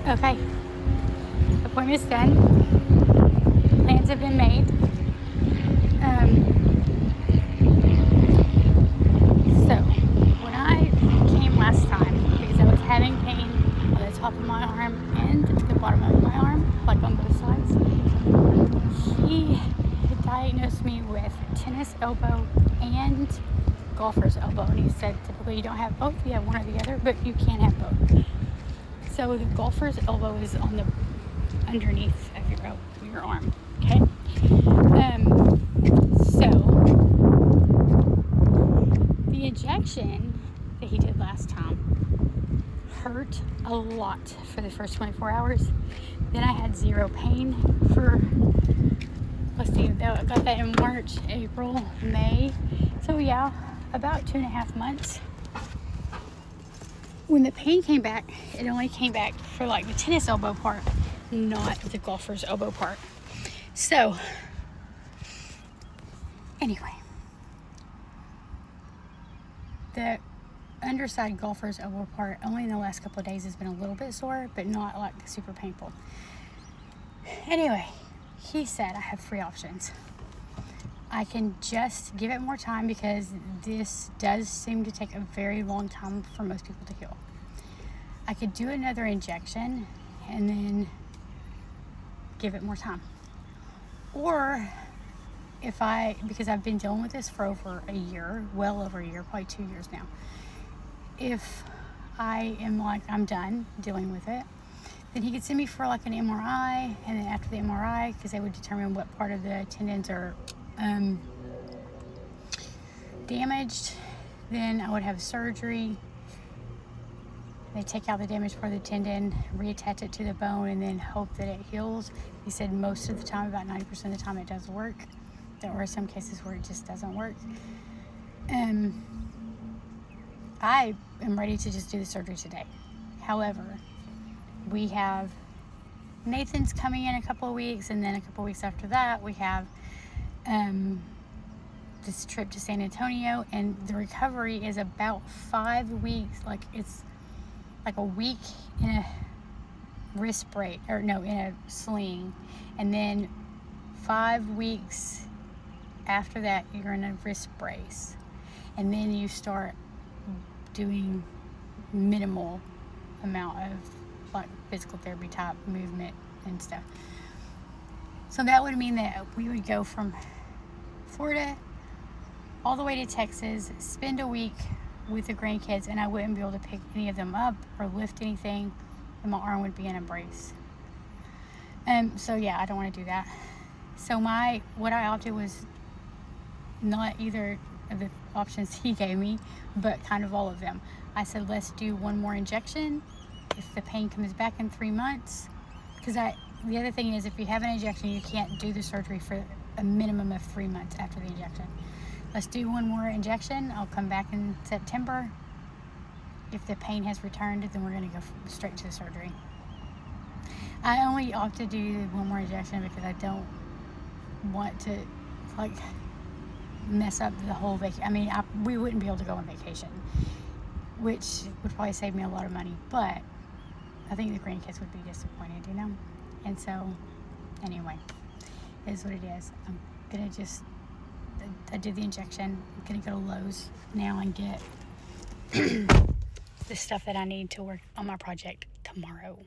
Okay, appointment's done. Plans have been made. So when I came last time, because I was having pain on the top of my arm and the bottom of my arm, like on both sides, he had diagnosed me with tennis elbow and golfer's elbow, and he said typically you don't have both, you have one or the other, but you can have both. So the golfer's elbow is on the underneath of your arm. Okay. So the injection that he did last time hurt a lot for the first 24 hours. Then I had zero pain for, let's see, I got that in March, April, May. So yeah, about 2.5 months. When the pain came back, it only came back for like the tennis elbow part, not the golfer's elbow part. So, anyway, the underside golfer's elbow part only in the last couple of days has been a little bit sore, but not like super painful. Anyway, he said I have 3 options. I can just give it more time because this does seem to take a very long time for most people to heal. I could do another injection and then give it more time. Or because I've been dealing with this for over a year, well over a year, probably 2 years now. If I am like, I'm done dealing with it, then he could send me for like an MRI, and then after the MRI, because they would determine what part of the tendons are damaged, then I would have surgery. They take out the damaged part of the tendon, reattach it to the bone, and then hope that it heals. He said most of the time, about 90% of the time, it does work. There are some cases where it just doesn't work. I am ready to just do the surgery today. However, we have Nathan's coming in a couple of weeks, and then a couple of weeks after that, we have this trip to San Antonio, and the recovery is about 5 weeks. Like, it's like a week in a wrist brace, or no, in a sling, and then 5 weeks after that you're in a wrist brace, and then you start doing minimal amount of like physical therapy type movement and stuff. So that would mean that we would go from Florida all the way to Texas, spend a week with the grandkids, and I wouldn't be able to pick any of them up or lift anything, and my arm would be in a brace. So yeah, I don't want to do that. So what I opted was not either of the options he gave me, but kind of all of them. I said, let's do one more injection. If the pain comes back in 3 months, because the other thing is, if you have an injection, you can't do the surgery for a minimum of 3 months after the injection. Let's do one more injection. I'll come back in September. If the pain has returned, then we're going to go straight to the surgery. I only opted to do one more injection because I don't want to like mess up the whole vacation. I mean, we wouldn't be able to go on vacation, which would probably save me a lot of money, but I think the grandkids would be disappointed, you know? And so, anyway, it is what it is. I'm going to I did the injection. I'm going to go to Lowe's now and get the stuff that I need to work on my project tomorrow.